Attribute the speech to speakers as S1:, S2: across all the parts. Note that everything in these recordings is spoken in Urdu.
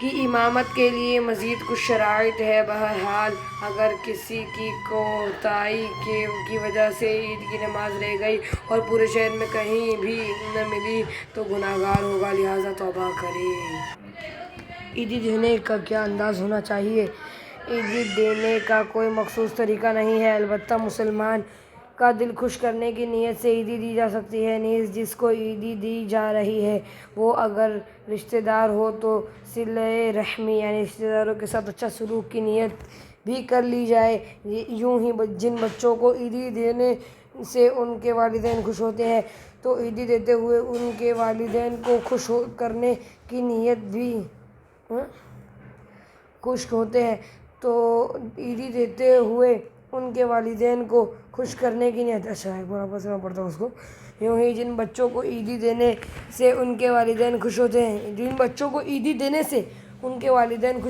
S1: کی امامت کے لیے مزید کچھ شرائط ہے۔ بہرحال اگر کسی کی کوتاہی کی وجہ سے عید کی نماز رہ گئی اور پورے شہر میں کہیں بھی نہ ملی تو گناہ گار ہوگا، لہٰذا توبہ کرے۔ عیدی دینے کا کیا انداز ہونا چاہیے؟ عیدی دینے کا کوئی مخصوص طریقہ نہیں ہے، البتہ مسلمان کا دل خوش کرنے کی نیت سے عیدی دی جا سکتی ہے۔ نیز جس کو عیدی دی جا رہی ہے وہ اگر رشتہ دار ہو تو صلہ رحمی یعنی رشتہ داروں کے ساتھ اچھا سلوک کی نیت بھی کر لی جائے۔ یوں ہی جن بچوں کو عیدی دینے سے ان کے والدین خوش ہوتے ہیں تو عیدی دیتے ہوئے ان کے والدین کو خوش کرنے کی نیت بھی خوش ہوتے ہیں تو عیدی دیتے ہوئے ان کے والدین کو خوش کرنے کی نیت میں پڑھتا ہوں اس کو۔ یوں ہی جن بچوں کو عیدی دینے سے ان کے والدین خوش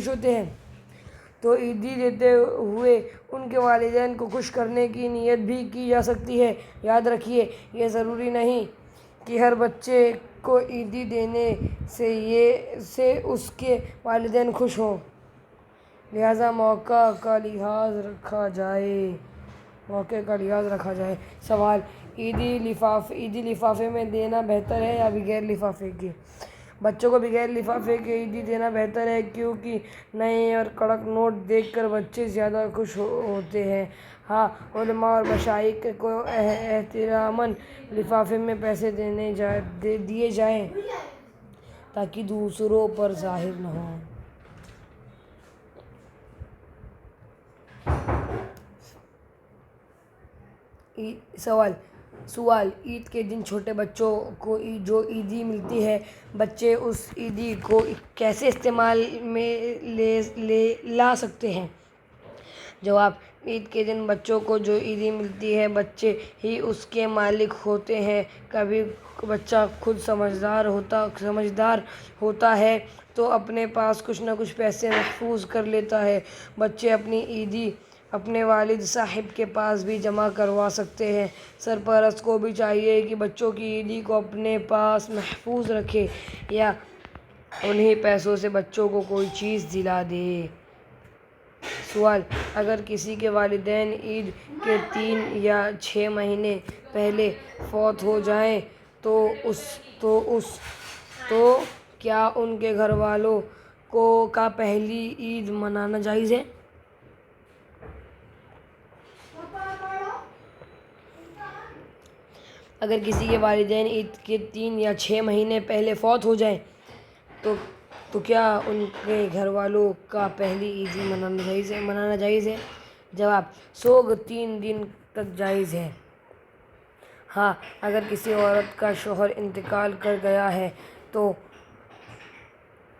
S1: ہوتے ہیں تو عیدی دیتے ہوئے ان کے والدین کو خوش کرنے کی نیت بھی کی جا سکتی ہے۔ یاد رکھیے یہ ضروری نہیں کہ ہر بچے کو عیدی دینے سے اس کے والدین خوش ہوں، لہٰذا موقع کا لحاظ رکھا جائے۔ سوال: عیدی لفافے میں دینا بہتر ہے یا بغیر لفافے کے؟ بچوں کو بغیر لفافے کے عیدی دینا بہتر ہے کیونکہ نئے اور کڑک نوٹ دیکھ کر بچے زیادہ خوش ہوتے ہیں۔ ہاں، علماء اور مشائخ کو احتراماً لفافے میں پیسے دیے جائیں تاکہ دوسروں پر ظاہر نہ ہوں۔ سوال: عید کے دن چھوٹے بچوں کو جو عیدی ملتی ہے بچے اس عیدی کو کیسے استعمال میں لا سکتے ہیں؟ جواب: عید کے دن بچوں کو جو عیدی ملتی ہے بچے ہی اس کے مالک ہوتے ہیں۔ کبھی بچہ خود سمجھدار ہوتا ہے تو اپنے پاس کچھ نہ کچھ پیسے محفوظ کر لیتا ہے۔ بچے اپنی عیدی اپنے والد صاحب کے پاس بھی جمع کروا سکتے ہیں۔ سرپرست کو بھی چاہیے کہ بچوں کی عیدی کو اپنے پاس محفوظ رکھے یا انہی پیسوں سے بچوں کو کوئی چیز دلا دے۔ سوال: اگر کسی کے والدین عید کے 3 یا 6 مہینے پہلے فوت ہو جائیں تو کیا ان کے گھر والوں کا پہلی عید منانا جائز ہے؟ اگر کسی کے والدین عید کے 3 یا 6 مہینے پہلے فوت ہو جائیں تو کیا ان کے گھر والوں کا پہلی عید منانا جائز ہے؟ جواب: سوگ 3 دن تک جائز ہے۔ ہاں، اگر کسی عورت کا شوہر انتقال کر گیا ہے تو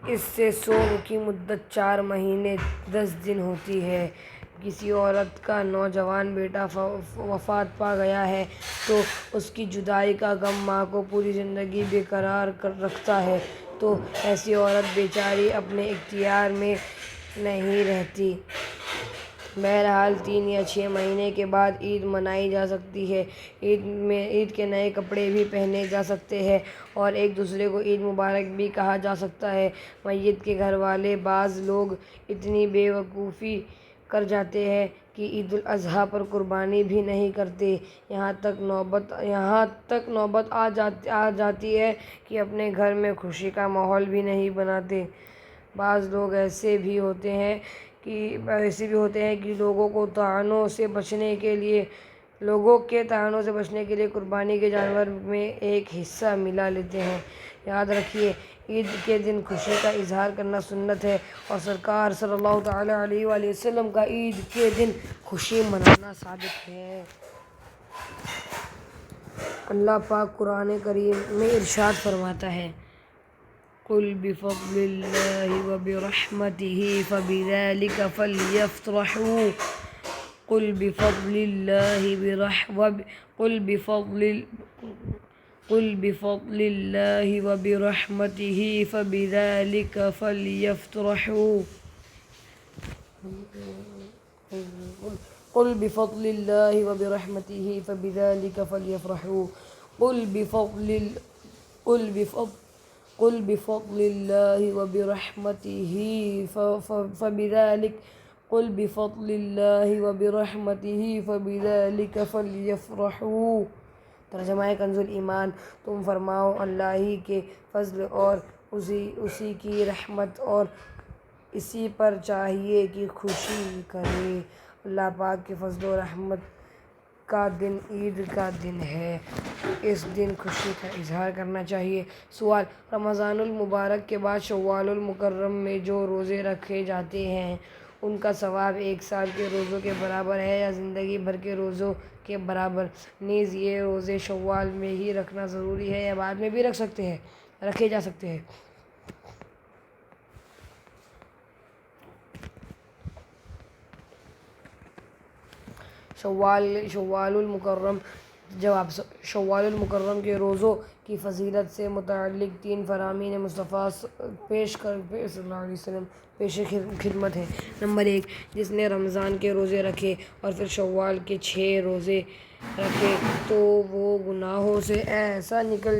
S1: اس سے سوگ کی مدت 4 مہینے 10 دن ہوتی ہے۔ کسی عورت کا نوجوان بیٹا وفات پا گیا ہے تو اس کی جدائی کا غم ماں کو پوری زندگی بے قرار رکھتا ہے تو ایسی عورت بیچاری اپنے اختیار میں نہیں رہتی۔ بہرحال 3 یا 6 مہینے کے بعد عید منائی جا سکتی ہے۔ عید کے نئے کپڑے بھی پہنے جا سکتے ہیں اور ایک دوسرے کو عید مبارک بھی کہا جا سکتا ہے۔ میت کے گھر والے بعض لوگ اتنی بے وقوفی کر جاتے ہیں کہ عید الاضحیٰ پر قربانی بھی نہیں کرتے، یہاں تک نوبت آ جاتی ہے کہ اپنے گھر میں خوشی کا ماحول بھی نہیں بناتے۔ بعض لوگ ایسے بھی ہوتے ہیں کہ لوگوں کے طعنوں سے بچنے کے لیے قربانی کے جانور میں ایک حصہ ملا لیتے ہیں۔ یاد رکھیے عید کے دن خوشی کا اظہار کرنا سنت ہے اور سرکار صلی اللہ تعالیٰ علیہ وآلہ وسلم کا عید کے دن خوشی منانا ثابت ہے۔ اللہ پاک قرآن کریم میں ارشاد فرماتا ہے: قُلْ بِفَضْلِ اللَّهِ وَبِرَحْمَتِهِ فَبِذَلِكَ فَلْيَفْرَحُوا قُلْ بِفَضْلِ اللَّهِ وَبِرَحْمَتِهِ فَبِذَلِكَ فَلْيَفْرَحُوا قُلْ بِفَضْلِ اللَّهِ وَبِرَحْمَتِهِ فَبِذَلِكَ فَلْيَفْرَحُوا قل بفضل الله وبرحمته فبذلك قل بفضل الله وبرحمته فبذلك فليفرحوا۔ ترجمہ کنز الایمان، تم فرماؤ اللہ ہی کے فضل اور اسی کی رحمت اور اسی پر چاہیے کہ خوشی کرے۔ اللہ پاک کے فضل و رحمت کا دن عید کا دن ہے، اس دن خوشی کا اظہار کرنا چاہیے۔ سوال: رمضان المبارک کے بعد شوال المکرم میں جو روزے رکھے جاتے ہیں ان کا ثواب ایک سال کے روزوں کے برابر ہے یا زندگی بھر کے روزوں کے برابر؟ نیز یہ روزے شوال میں ہی رکھنا ضروری ہے یا بعد میں بھی رکھے جا سکتے ہیں؟ شوال المکرم۔ جواب: شوال المکرم کے روزوں کی فضیلت سے متعلق 3 فرامین مصطفیٰ صلی اللہ علیہ وسلم پیش خدمت ہیں۔ نمبر 1، جس نے رمضان کے روزے رکھے اور پھر شوال کے 6 روزے رکھے تو وہ گناہوں سے ایسا نکل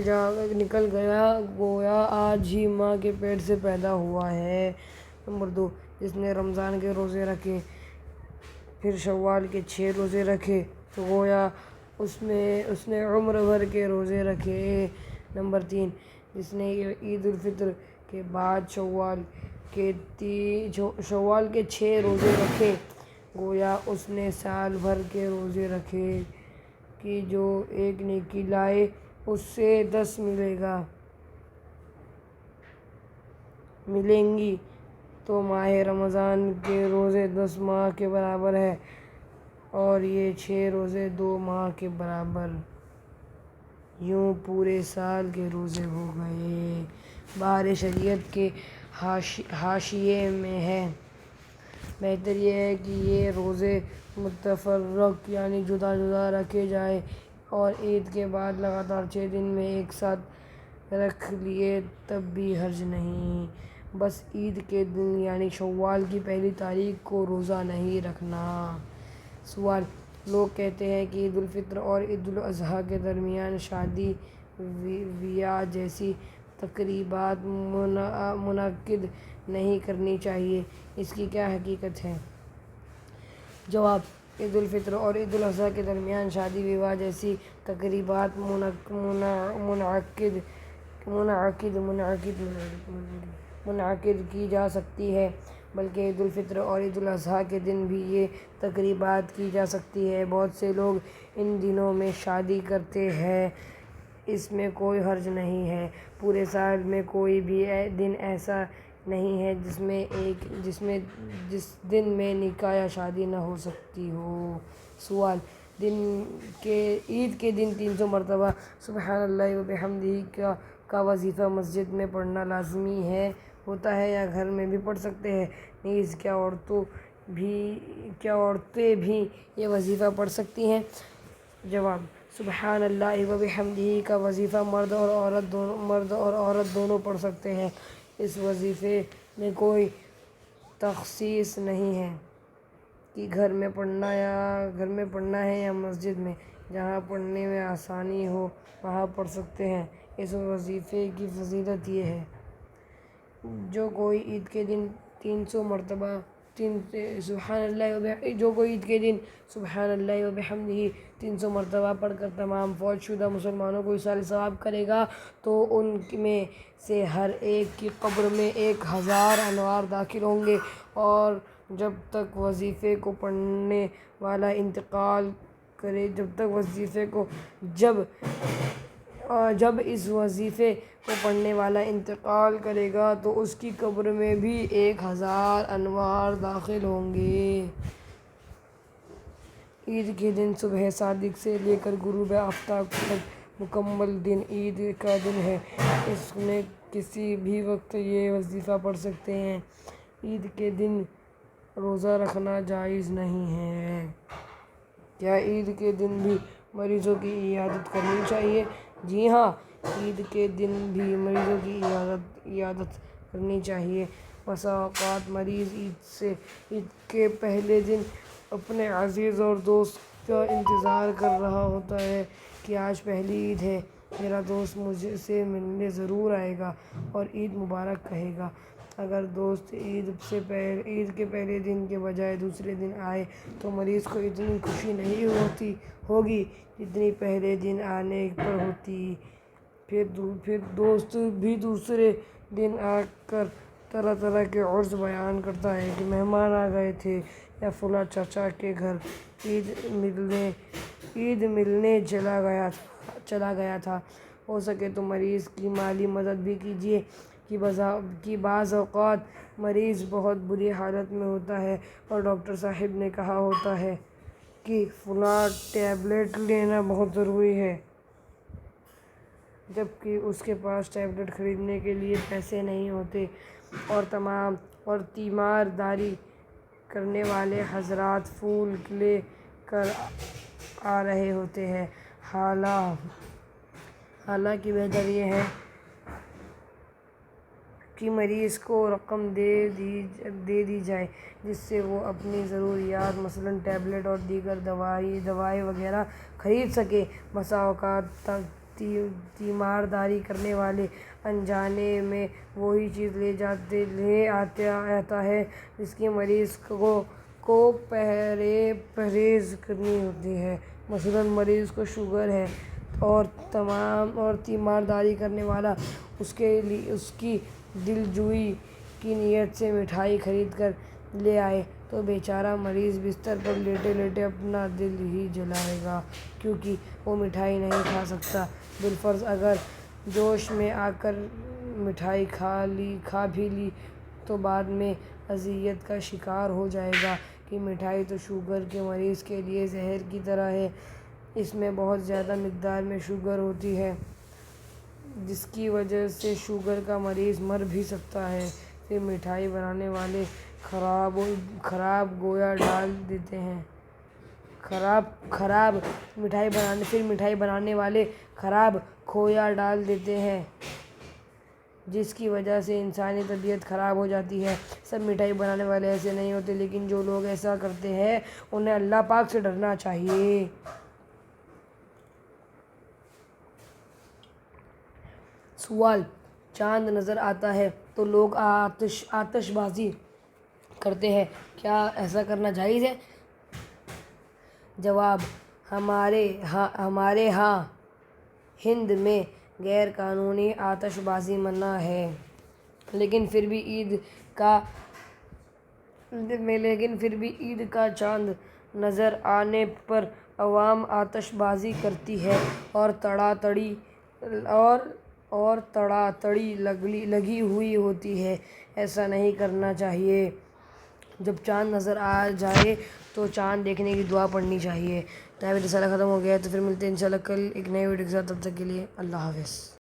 S1: گیا گویا آج ہی ماں کے پیٹ سے پیدا ہوا ہے۔ نمبر 2، جس نے رمضان کے روزے رکھے پھر شوال کے 6 روزے رکھے تو گویا اس نے عمر بھر کے روزے رکھے۔ نمبر 3، جس نے عید الفطر کے بعد شوال کے 6 روزے رکھے گویا اس نے سال بھر کے روزے رکھے کہ جو ایک نیکی لائے اس سے 10 ملیں گی، تو ماہ رمضان کے روزے 10 ماہ کے برابر ہے اور یہ 6 روزے 2 ماہ کے برابر، یوں پورے سال کے روزے ہو گئے۔ بہار شریعت کے حاشیے میں ہے: بہتر یہ ہے کہ یہ روزے متفرق یعنی جدا جدا رکھے جائیں اور عید کے بعد لگاتار 6 دن میں ایک ساتھ رکھ لیے تب بھی حرج نہیں، بس عید کے دن یعنی شوال کی پہلی تاریخ کو روزہ نہیں رکھنا۔ سوال: لوگ کہتے ہیں کہ عید الفطر اور عید الاضحیٰ کے درمیان شادی بیاہ جیسی تقریبات منعقد نہیں کرنی چاہیے، اس کی کیا حقیقت ہے؟ جواب: عید الفطر اور عید الاضحیٰ کے درمیان شادی بیاہ جیسی تقریبات منعقد کی جا سکتی ہے، بلکہ عید الفطر اور عید الاضحیٰ کے دن بھی یہ تقریبات کی جا سکتی ہے۔ بہت سے لوگ ان دنوں میں شادی کرتے ہیں، اس میں کوئی حرج نہیں ہے۔ پورے سال میں کوئی بھی دن ایسا نہیں ہے جس دن میں نکاح یا شادی نہ ہو سکتی ہو۔ سوال: عید کے دن 300 مرتبہ سبحان اللہ و بحمدہ کا وظیفہ مسجد میں پڑھنا لازمی ہوتا ہے یا گھر میں بھی پڑھ سکتے ہیں؟ نیز کیا عورتیں بھی یہ وظیفہ پڑھ سکتی ہیں؟ جواب: سبحان اللہ و بحمدہ کا وظیفہ مرد اور عورت دونوں پڑھ سکتے ہیں۔ اس وظیفے میں کوئی تخصیص نہیں ہے کہ گھر میں پڑھنا ہے یا مسجد میں، جہاں پڑھنے میں آسانی ہو وہاں پڑھ سکتے ہیں۔ اس وظیفے کی فضیلت یہ ہے: جو کوئی عید کے دن 300 مرتبہ سبحان اللہ و بحمدہ 300 مرتبہ پڑھ کر تمام فوت شدہ مسلمانوں کو ایصال ثواب کرے گا تو ان میں سے ہر ایک کی قبر میں 1000 انوار داخل ہوں گے، اور جب تک وظیفے کو پڑھنے والا انتقال کرے گا تو اس کی قبر میں بھی 1000 انوار داخل ہوں گے۔ عید کے دن صبح صادق سے لے کر غروب آفتاب تک مکمل دن عید کا دن ہے، اس میں کسی بھی وقت یہ وظیفہ پڑھ سکتے ہیں۔ عید کے دن روزہ رکھنا جائز نہیں ہے۔ کیا عید کے دن بھی مریضوں کی عیادت کرنی چاہیے؟ جی ہاں، عید کے دن بھی مریضوں کی عیادت کرنی چاہیے۔ بسا اوقات مریض عید کے پہلے دن اپنے عزیز اور دوست کا انتظار کر رہا ہوتا ہے کہ آج پہلی عید ہے، میرا دوست مجھ سے ملنے ضرور آئے گا اور عید مبارک کہے گا۔ اگر دوست عید کے پہلے دن کے بجائے دوسرے دن آئے تو مریض کو اتنی خوشی نہیں ہوگی جتنی پہلے دن آنے پر ہوتی۔ پھر دوست بھی دوسرے دن آ کر طرح طرح کے عرض بیان کرتا ہے کہ مہمان آ گئے تھے یا فلاں چچا کے گھر عید ملنے چلا گیا تھا۔ ہو سکے تو مریض کی مالی مدد بھی کیجیے کہ بعض اوقات مریض بہت بری حالت میں ہوتا ہے اور ڈاکٹر صاحب نے کہا ہوتا ہے کہ فلاں ٹیبلٹ لینا بہت ضروری ہے، جبکہ اس کے پاس ٹیبلٹ خریدنے کے لیے پیسے نہیں ہوتے، اور تیمار داری کرنے والے حضرات پھول لے کر آ رہے ہوتے ہیں۔ حالانکہ بہتر یہ ہے کہ مریض کو رقم دے دی جائے جس سے وہ اپنی ضروریات مثلاً ٹیبلٹ اور دیگر دوائیں وغیرہ خرید سکے۔ بسا اوقات تیمارداری کرنے والے انجانے میں وہی چیز لے آتا ہے جس کی مریض کو پرہیز کرنی ہوتی ہے۔ مثلاً مریض کو شوگر ہے اور تیمارداری کرنے والا اس کی دلجوئی کی نیت سے مٹھائی خرید کر لے آئے تو بیچارہ مریض بستر پر لیٹے لیٹے اپنا دل ہی جلائے گا، کیونکہ وہ مٹھائی نہیں کھا سکتا۔ بالفرض اگر جوش میں آ کر مٹھائی کھا بھی لی تو بعد میں اذیت کا شکار ہو جائے گا کہ مٹھائی تو شوگر کے مریض کے لیے زہر کی طرح ہے، اس میں بہت زیادہ مقدار میں شوگر ہوتی ہے جس کی وجہ سے شوگر کا مریض مر بھی سکتا ہے۔ پھر مٹھائی بنانے والے خراب کھویا ڈال دیتے ہیں جس کی وجہ سے انسانی طبیعت خراب ہو جاتی ہے۔ سب مٹھائی بنانے والے ایسے نہیں ہوتے، لیکن جو لوگ ایسا کرتے ہیں انہیں اللہ پاک سے ڈرنا چاہیے۔ سوال: چاند نظر آتا ہے تو لوگ آتش بازی کرتے ہیں، کیا ایسا کرنا جائز ہے؟ جواب: ہمارے ہاں ہند میں غیر قانونی آتش بازی منع ہے، لیکن پھر بھی عید کا چاند نظر آنے پر عوام آتش بازی کرتی ہے اور تڑا تڑی لگی ہوئی ہوتی ہے۔ ایسا نہیں کرنا چاہیے۔ جب چاند نظر آ جائے تو چاند دیکھنے کی دعا پڑھنی چاہیے۔ ٹائم رسالہ ختم ہو گیا ہے، تو پھر ملتے ہیں انشاءاللہ کل ایک نئے ویڈیو کے ساتھ۔ تب تک کے لیے اللہ حافظ۔